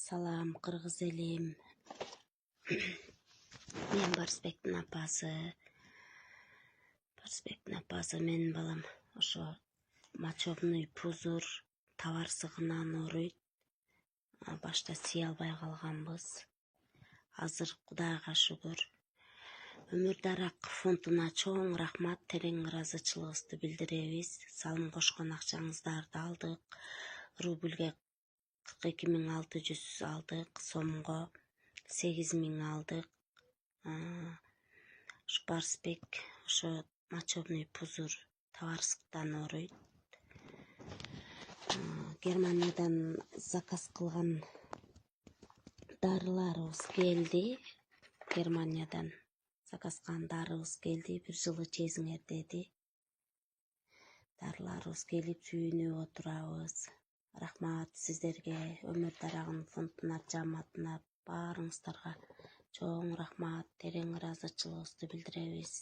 Салам, кыргыз элим. Мен Барысбектин апасы, менин балам ошо мочебный пузыр табарсыгынан ооруйт. Башта сый албай калганбыз. Азыр Кудайга шүгүр. Өмүр Дарак фондуна чоң рахмат, терең ыраазычылыгыбызды билдиребиз. Салым кошкон акчаңыздарды алдык. Рубльге 42.600 алдык, сомго 8.000 алдык. Ушу Барысбек ошо мочебный пузыр табарсыктан ооруйт. Германиядан заказ кылган дарыларыбыз келди. Германиядан заказ кылган дарыбыз келди. 1 жылы чезиңер деди. Дарыларыбыз келип сүйүнүп отурабыз. Рахмат сиздерге, Өмүр Дарагын фондуна, жамаатына, баарыңыздарга чоң рахмат, терең ыраазычылыгыбызды билдиребиз.